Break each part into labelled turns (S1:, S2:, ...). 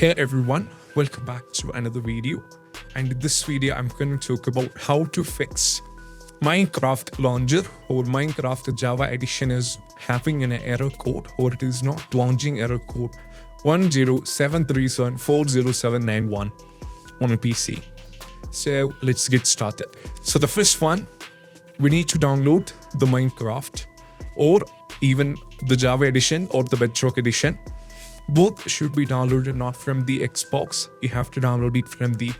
S1: Hey everyone, welcome back to another video. And in this video, I'm going to talk about how to fix Minecraft launcher or Minecraft Java edition is having an error code, or it is not launching error code 107374071 on a PC. So let's get started. So the first one, we need to download the Minecraft or even the Java edition or the Bedrock edition. Both should be downloaded not from the Xbox. You have to download it from the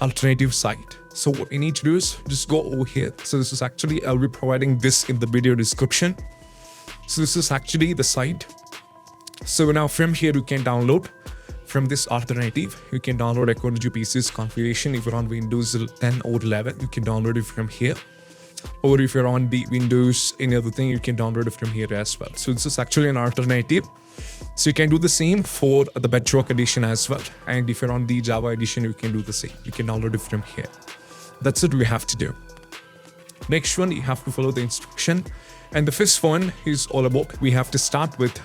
S1: alternative site. So what you need to do is just go over here. So this is actually, I'll be providing this in the video description. So this is actually the site. So now from here you can download from this alternative. You can download according to your PC's configuration. If you're on Windows 10 or 11, you can download it from here. Or if you're on the Windows any other thing, you can download it from here as well. So this is actually an alternative. So you can do the same for the Bedrock edition as well. And if you're on the Java edition, you can do the same. You can download it from here. That's what we have to do. Next one, you have to follow the instruction. And the first one is all about, we have to start with,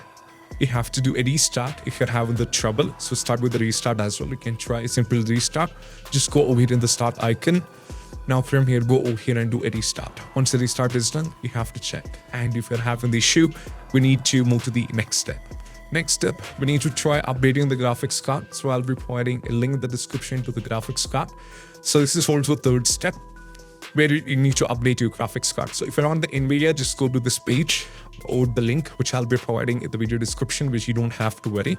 S1: you have to do a restart if you're having the trouble. So start with the restart as well. You can try a simple restart. Just go over here in the start icon. Now from here, go over here and do a restart. Once the restart is done, you have to check. And if you're having the issue, we need to move to the next step. Next step, we need to try updating the graphics card. So I'll be providing a link in the description to the graphics card. So this is also third step where you need to update your graphics card. So if you're on the NVIDIA, just go to this page or the link, which I'll be providing in the video description, which you don't have to worry.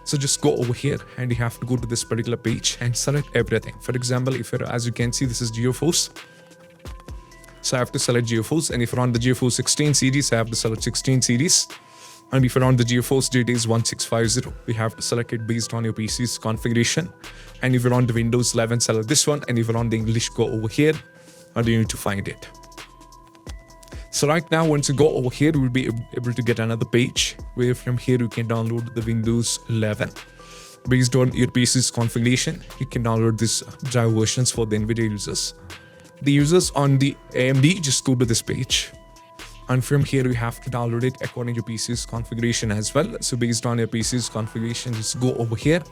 S1: So just go over here and you have to go to this particular page and select everything. For example, if you're, as you can see, this is GeForce. So I have to select GeForce. And if you're on the GeForce 16 series, I have to select 16 series. And if you're on the GeForce GTX 1650, we have to select it based on your PC's configuration. And if you're on the Windows 11, select this one. And if you're on the English, go over here and you need to find it. So right now, once you go over here, you will be able to get another page where from here you can download the Windows 11. Based on your PC's configuration, you can download these Java versions for the NVIDIA users. The users on the AMD, just go to this page. And from here, you have to download it according to your PC's configuration as well. So based on your PC's configuration, just go over here.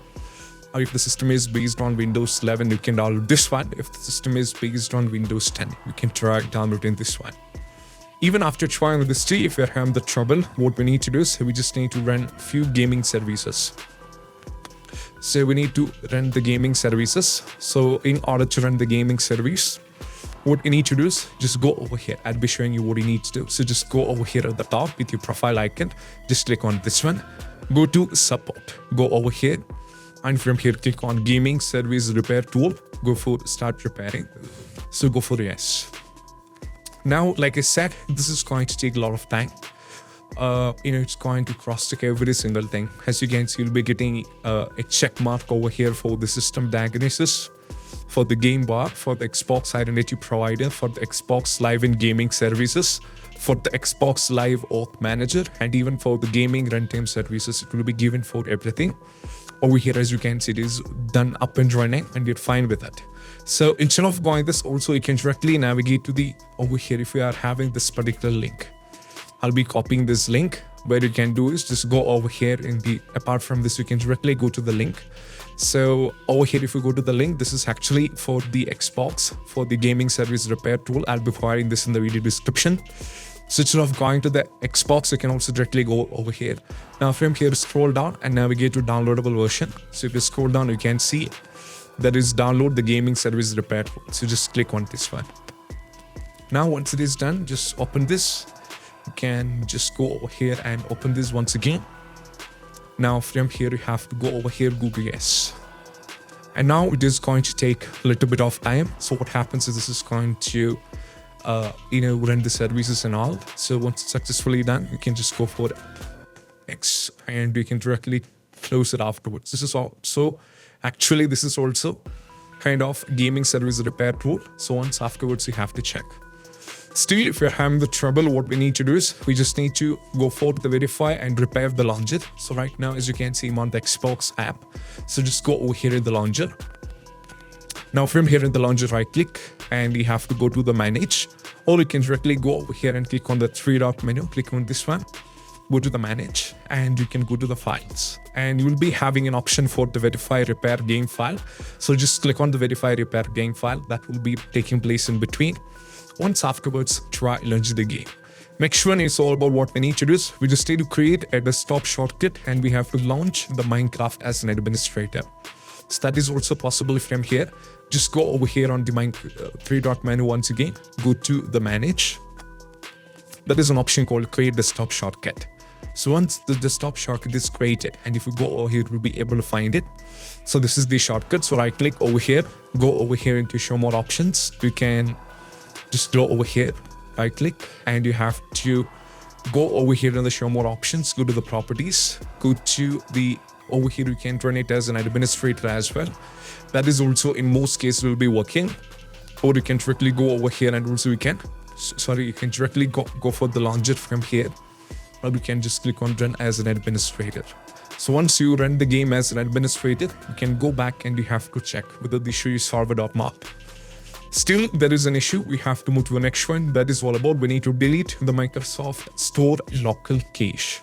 S1: Or if the system is based on Windows 11, you can download this one. If the system is based on Windows 10, you can try downloading this one. Even after trying this tree, if you're having the trouble, what we need to do is we just need to run a few gaming services. So we need to run the gaming services. So in order to run the gaming service, what you need to do is just go over here. I'll be showing you what you need to do. So just go over here at the top with your profile icon. Just click on this one. Go to support. Go over here. And from here, click on gaming service repair tool. Go for start repairing. So go for yes. Now, like I said, this is going to take a lot of time. It's going to cross-check every single thing. As you can see, you'll be getting a check mark over here for the system diagnosis, for the game bar, for the Xbox identity provider, for the Xbox Live in gaming services, for the Xbox Live Auth Manager, and even for the gaming runtime services. It will be given for everything. Over here, as you can see, it is done up and running and you're fine with it. So instead of going this, also you can directly navigate to the over here if you are having this particular link. I'll be copying this link. What you can do is just go over here in the, apart from this, you can directly go to the link. So over here, if you go to the link, this is actually for the Xbox, for the gaming service repair tool. I'll be providing this in the video description. So instead of going to the Xbox, you can also directly go over here. Now from here, scroll down and navigate to downloadable version. So if you scroll down, you can see that is download the gaming service repair tool. So just click on this one. Now, once it is done, just open this. You can just go over here and open this once again. Now from here, you have to go over here, Google yes. And now it is going to take a little bit of time. So what happens is this is going to run the services and all. So once it's successfully done, you can just go for X and you can directly close it afterwards. This is also actually this is also kind of gaming service repair tool. So once afterwards, you have to check. Still, if you're having the trouble, what we need to do is we just need to go for the verify and repair the launcher. So right now, as you can see, I'm on the Xbox app. So just go over here in the launcher. Now from here in the launcher, right click and you have to go to the manage, or you can directly go over here and click on the three-dot menu, click on this one. go to the manage, and you can go to the files, and you will be having an option for the verify repair game file. So just click on the verify repair game file that will be taking place in between. Once afterwards, try launch the game. Next one is all about what we need to do. We just need to create a desktop shortcut, and we have to launch the Minecraft as an administrator. So that is also possible from here. Just go over here on the three-dot menu once again, go to the manage. That is an option called create desktop shortcut. So once the desktop shortcut is created, and if you go over here, you'll be able to find it. So this is the shortcut. So right click over here, go over here into show more options. You can just go over here, right click, and you have to go over here in the show more options, go to the properties, go to the over here. You can run it as an administrator as well. That is also in most cases will be working. Or you can directly go over here, and also you can directly go for the launcher from here, or you can just click on run as an administrator. So once you run the game as an administrator, you can go back and you have to check whether the issue is solved or not. Still, there is an issue. We have to move to the next one. That is all about we need to delete the Microsoft Store local cache.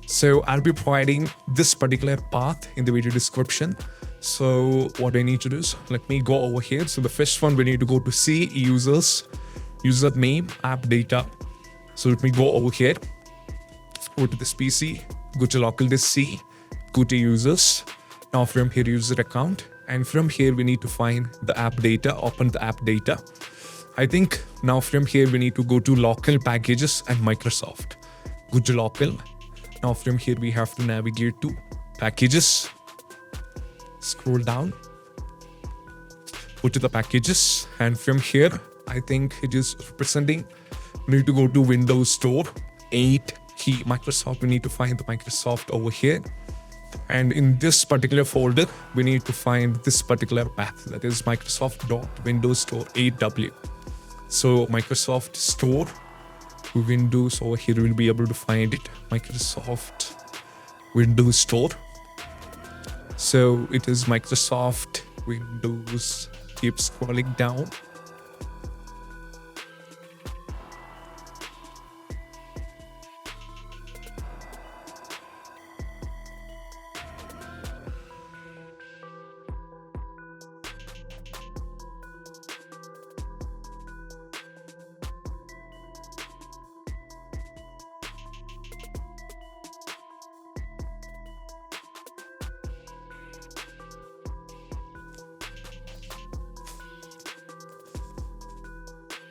S1: So I'll be providing this particular path in the video description. So what I need to do is, let me go over here. So the first one, we need to go to C users, username, AppData. So let me go over here, go to this PC, go to local disk C, go to users. Now from here, user account. And from here, we need to find the AppData, open the AppData. I think now from here, we need to go to local packages and Microsoft. Go to local. Now from here, we have to navigate to packages. Scroll down. Go to the packages. And from here, I think it is representing, we need to go to Windows Store, 8 key Microsoft. We need to find the Microsoft over here. And in this particular folder, we need to find this particular path, that is Microsoft.Windows Store 8W. So Microsoft Store, Windows over here, we'll be able to find it. Microsoft Windows Store. So it is Microsoft Windows. Keep scrolling down.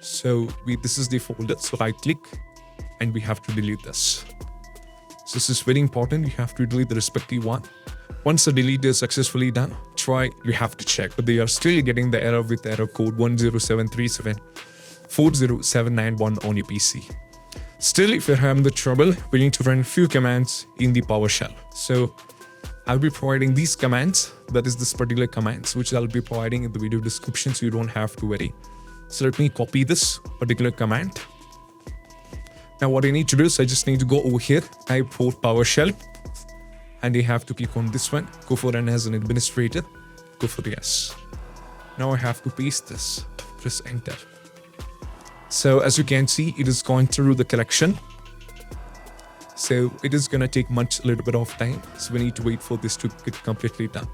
S1: So this is the folder. So right click, and we have to delete this. So this is very important. You have to delete the respective one. Once the delete is successfully done, you have to check, but they are still getting the error with error code 107374071 on your PC. Still, if you're having the trouble, we need to run a few commands in the PowerShell. So I'll be providing these commands. That is this particular commands, which I'll be providing in the video description, so you don't have to worry. So let me copy this particular command. Now what I need to do is I just need to go over here, type for PowerShell, and you have to click on this one, go for run as an administrator, go for yes. Now I have to paste this, press enter. So as you can see, it is going through the collection. So it is going to take a little bit of time. So we need to wait for this to get completely done.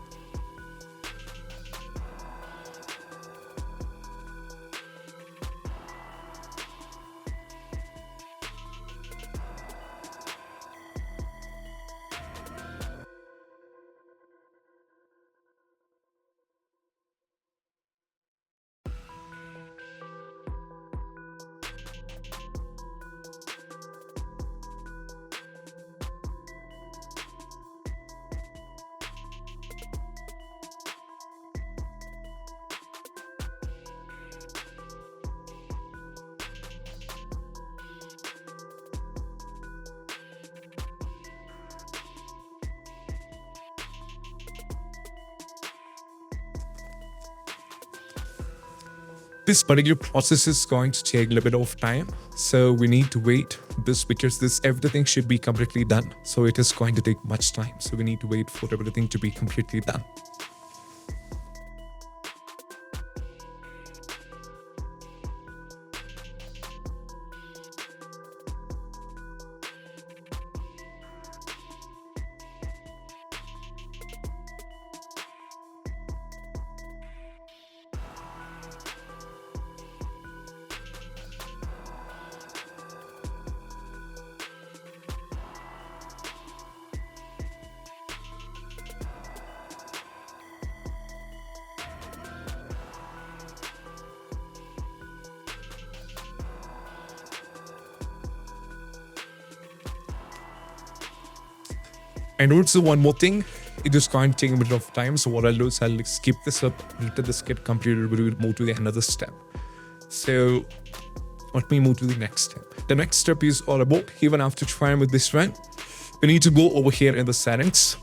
S1: This particular process is going to take a little bit of time, so we need to wait this because everything should be completely done. So it is going to take much time. So we need to wait for everything to be completely done. And also one more thing, it is going to take a bit of time. So what I'll do is I'll skip this up, let this get completed, we'll move to the another step. So let me move to the next step. The next step is all about, even after trying with this one, we need to go over here in the settings.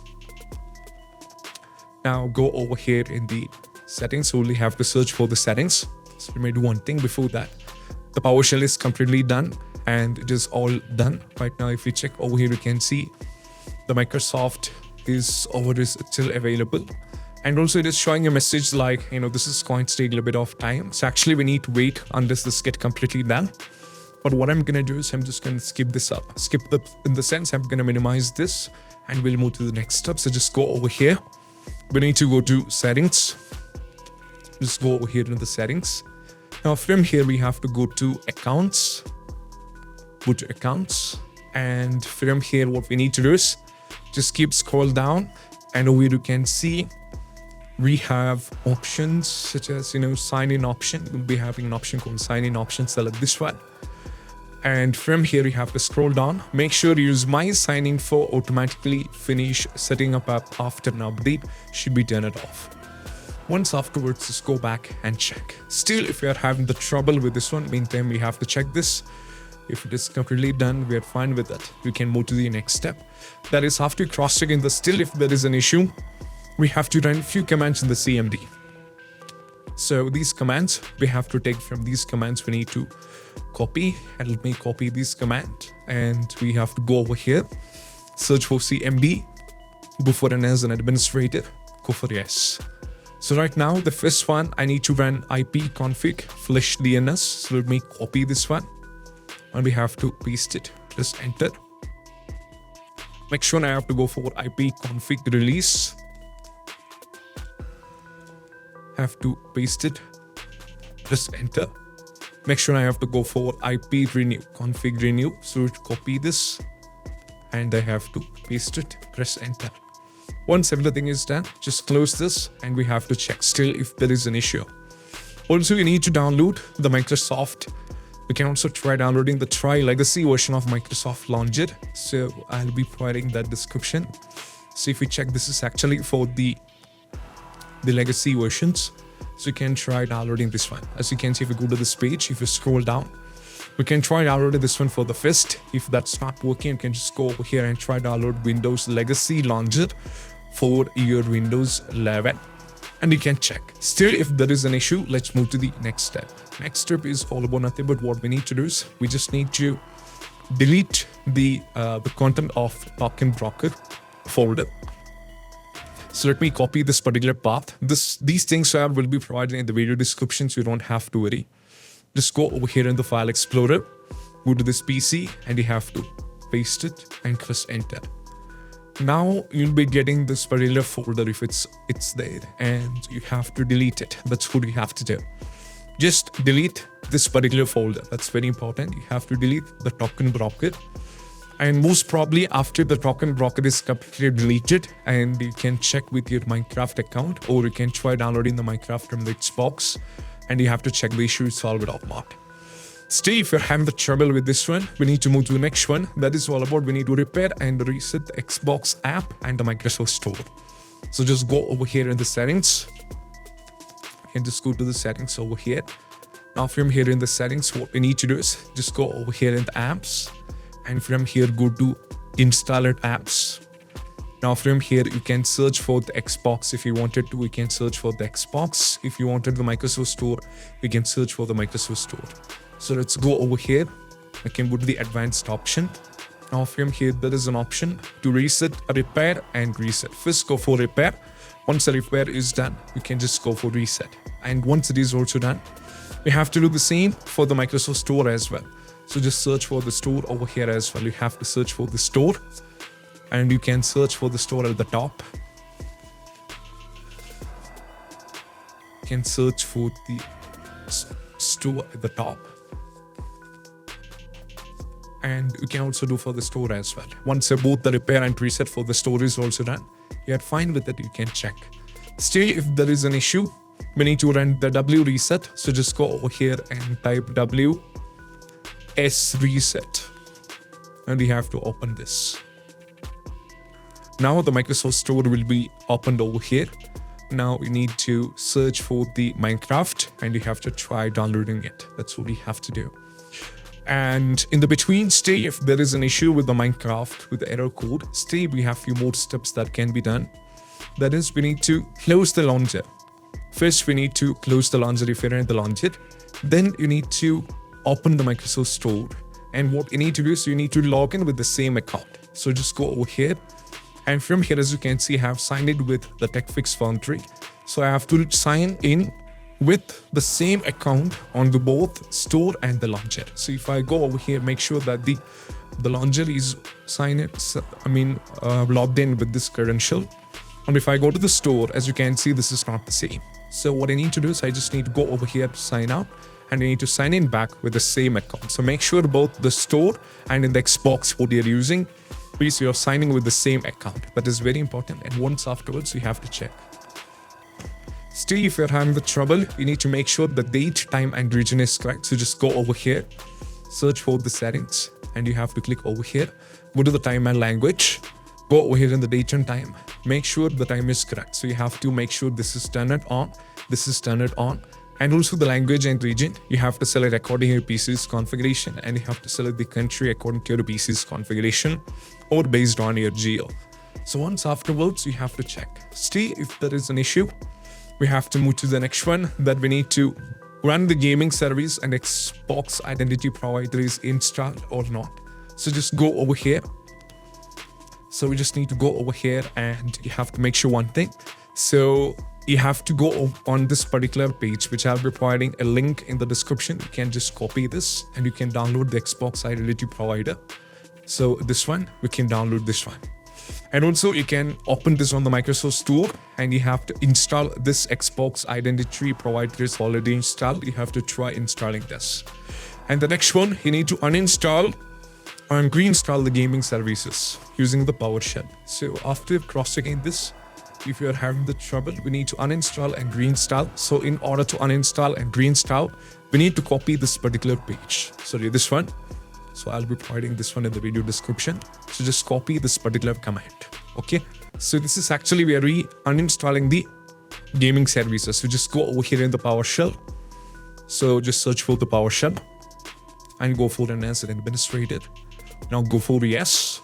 S1: Now go over here in the settings. So we have to search for the settings. So we may do one thing before that. The PowerShell is completely done and it is all done. Right now, if you check over here, you can see the Microsoft is still available. And also it is showing a message like, this is going to take a little bit of time. So actually we need to wait unless this gets completely done. But what I'm going to do is I'm just going to skip this up. In the sense, I'm going to minimize this and we'll move to the next step. So just go over here. We need to go to settings. Just go over here in the settings. Now from here, we have to go to accounts. Go to accounts. And from here, what we need to do is just keep scroll down. And over here, you can see we have options such as, sign in option. We'll be having an option called sign in option. Select this one. And from here, you have to scroll down. Make sure you use my sign in for automatically finish setting up app after an update. Should be turn it off. Once afterwards, just go back and check. Still, if you are having the trouble with this one, meantime, we have to check this. If it is completely done, we are fine with it. We can move to the next step. That is after cross-checking the still, if there is an issue, we have to run a few commands in the CMD. So these commands, we have to take from these commands, we need to copy, and let me copy this command. And we have to go over here, search for CMD, go for an as an administrator, go for yes. So right now, the first one, I need to run ipconfig flushdns. So let me copy this one. And we have to paste it. Just enter. Make sure I have to go for ipconfig release. Have to paste it. Just enter. Make sure I have to go for ip renew, config renew. So copy this. And I have to paste it. Press enter. Once everything is done, just close this and we have to check still if there is an issue. Also, you need to download the Microsoft. We can also try downloading the legacy version of Microsoft Launcher. So I'll be providing that description. So if we check, this is actually for the legacy versions. So you can try downloading this one. As you can see, if you go to this page, if you scroll down, we can try downloading this one for the first. If that's not working, you can just go over here and try download Windows Legacy Launcher for your Windows 11. And you can check. Still, if there is an issue, let's move to the next step. Next step is all about nothing but what we need to do is we just need to delete the content of TokenBroker folder. So let me copy this particular path. These things will be provided in the video description, so you don't have to worry. Just go over here in the File Explorer, go to this PC, and you have to paste it and press enter. Now you'll be getting this particular folder if it's there, and you have to delete it. That's what you have to do. Just delete this particular folder. That's very important. You have to delete the TokenBroker. And most probably after the TokenBroker is completely deleted, and you can check with your Minecraft account, or you can try downloading the Minecraft from the Xbox, and you have to check the issue, solve it or not. Still, if you're having the trouble with this one, we need to move to the next one. That is all about we need to repair and reset the Xbox app and the Microsoft Store. So just go over here in the settings and just go to the settings over here. Now from here in the settings, what we need to do is just go over here in the apps, and from here go to installed apps. Now from here, you can search for the Xbox. If you wanted to, we can search for the Xbox. If you wanted the Microsoft Store, we can search for the Microsoft Store. So let's go over here. I can go to the advanced option. Now from here, there is an option to reset, repair and reset. First go for repair. Once the repair is done, you can just go for reset. And once it is also done, we have to do the same for the Microsoft Store as well. So just search for the store over here as well. You have to search for the store, and you can search for the store at the top. You can search for the store at the top. And you can also do for the store as well. Once both the repair and reset for the store is also done, you are fine with it, you can check. Still, if there is an issue, we need to run the W reset. So just go over here and type W S reset. And we have to open this. Now the Microsoft Store will be opened over here. Now you need to search for the Minecraft and you have to try downloading it. That's what you have to do. And in the between, stay if there is an issue with the Minecraft with the error code, stay we have few more steps that can be done. That is, we need to close the launcher. First, we need to close the launcher if you're in the launcher. Then you need to open the Microsoft Store. And what you need to do is you need to log in with the same account. So just go over here. And from here, as you can see, I have signed in with the TechFix Foundry. So I have to sign in with the same account on the both store and the launcher. So if I go over here, make sure that the launcher is logged in with this credential. And if I go to the store, as you can see, this is not the same. So what I need to do is I just need to go over here to sign out and I need to sign in back with the same account. So make sure both the store and in the Xbox what you're using, please you're signing with the same account. That is very important. And once afterwards, you have to check. Still, if you're having the trouble, you need to make sure the date, time, and region is correct. So just go over here, search for the settings, and you have to click over here. Go to the time and language. Go over here in the date and time. Make sure the time is correct. So you have to make sure this is turned on, this is turned on. And also the language and region, you have to select according to your PC's configuration, and you have to select the country according to your PC's configuration or based on your geo. So once afterwards, you have to check. See if there is an issue. We have to move to the next one, that we need to run the gaming service and Xbox identity provider is installed or not. So just go over here. So we just need to go over here and you have to make sure one thing. So you have to go on this particular page, which I'll be providing a link in the description. You can just copy this and you can download the Xbox identity provider. So this one, we can download this one. And also you can open this on the Microsoft Store and you have to install this Xbox identity provider is already installed. You have to try installing this. And the next one, you need to uninstall and reinstall the gaming services using the PowerShell. So after cross-checking this, if you're having the trouble, we need to uninstall and reinstall. So in order to uninstall and reinstall, we need to copy this particular page. Sorry, this one. So I'll be providing this one in the video description. So just copy this particular command. Okay. So this is actually we are uninstalling the gaming services. So just go over here in the PowerShell. So just search for the PowerShell and go for an as an administrator. Now go for yes.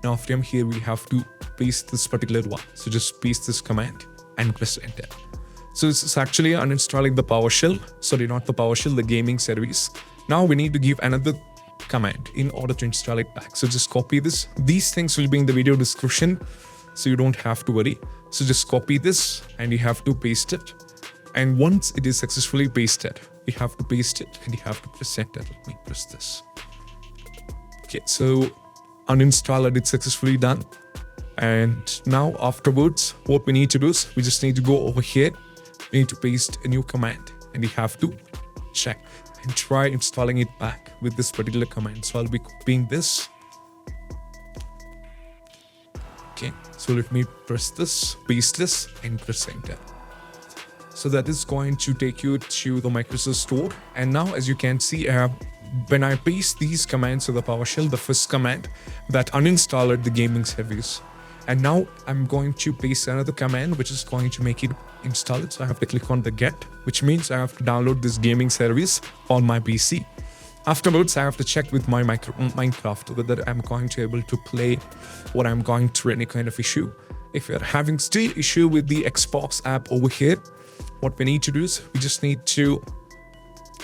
S1: Now from here we have to paste this particular one. So just paste this command and press enter. So this is actually uninstalling the PowerShell. Sorry, not the PowerShell, the gaming service. Now we need to give another command in order to install it back. So just copy this. These things will be in the video description, so you don't have to worry. So just copy this and you have to paste it. And once it is successfully pasted, you have to paste it and you have to press enter. Let me press this. Okay, so uninstall it, it's successfully done. And now afterwards, what we need to do is we just need to go over here. We need to paste a new command and you have to check and try installing it back with this particular command. So I'll be copying this. Okay, so let me press this, paste this, and press enter. So that is going to take you to the Microsoft Store. And now, as you can see, when I paste these commands to the PowerShell, the first command that uninstalled the gaming service. And now I'm going to paste another command which is going to make it install it. So I have to click on the get, which means I have to download this gaming service on my PC. Afterwards, I have to check with my Minecraft whether I'm going to be able to play or I'm going through any kind of issue. If you're having still issue with the Xbox app over here, what we need to do is we just need to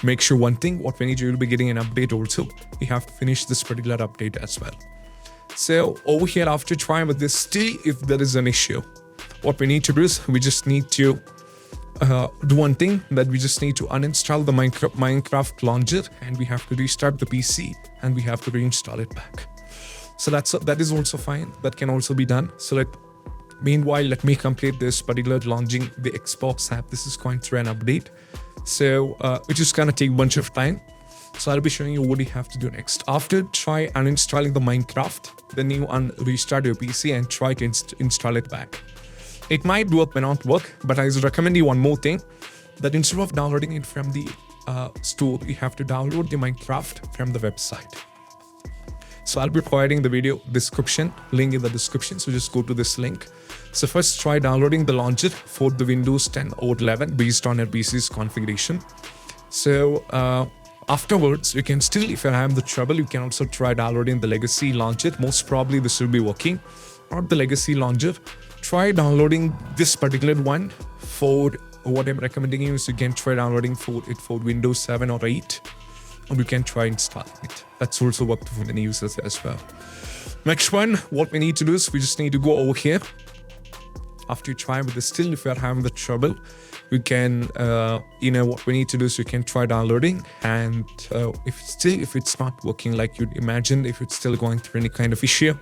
S1: make sure one thing, what we need to do, will be getting an update also. We have to finish this particular update as well. So over here, after trying with this, still if there is an issue, what we need to do is we just need to do one thing, that we just need to uninstall the Minecraft launcher and we have to restart the PC and we have to reinstall it back. So that is also fine. That can also be done. So meanwhile, let me complete this particular launching the Xbox app. This is going through an update. So which is gonna take a bunch of time. So I'll be showing you what you have to do next. After try uninstalling the Minecraft, then you restart your PC and try to install it back. It might work, may not work, but I recommend you one more thing, that instead of downloading it from the store, you have to download the Minecraft from the website. So I'll be providing the video description, link in the description. So just go to this link. So first try downloading the launcher for the Windows 10 or 11 based on your PC's configuration. So afterwards, you can still, if you're having the trouble, you can also try downloading the legacy launcher. Most probably this will be working. Not the legacy launcher. Try downloading this particular one. For what I'm recommending you is you can try downloading for Windows 7 or 8. Or you can try installing it. That's also worked for many users as well. Next one, what we need to do is we just need to go over here. After you try with this, still if you're having the trouble, you can, what we need to do is you can try downloading. And if it's not working like you'd imagine, if it's still going through any kind of issue,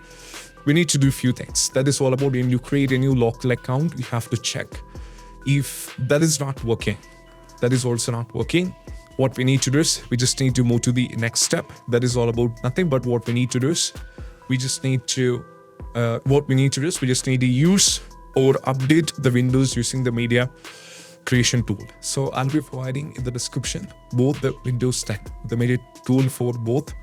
S1: we need to do a few things. That is all about when you create a new local account, you have to check. If that is not working, that is also not working, what we need to do is we just need to move to the next step. That is all about nothing, but what we need to do is we just need to use or update the Windows using the media creation tool. So I'll be providing in the description both the Windows 10, the media tool for both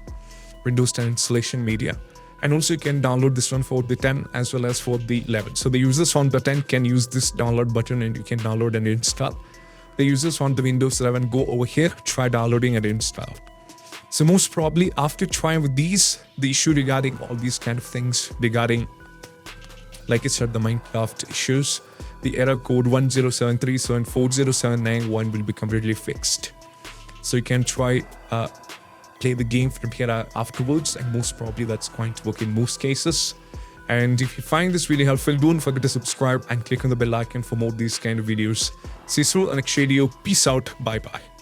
S1: Windows 10 installation media. And also you can download this one for the 10 as well as for the 11. So the users on the 10 can use this download button and you can download and install. The users on the Windows 11 go over here, try downloading and install. So most probably after trying with these, the issue regarding all these kind of things regarding, like I said, the Minecraft issues, the error code 107374079 will be completely fixed. So you can try play the game from here afterwards, and most probably that's going to work in most cases. And if you find this really helpful, don't forget to subscribe and click on the bell icon for more of these kind of videos. See you soon on the next video. Peace out. Bye bye.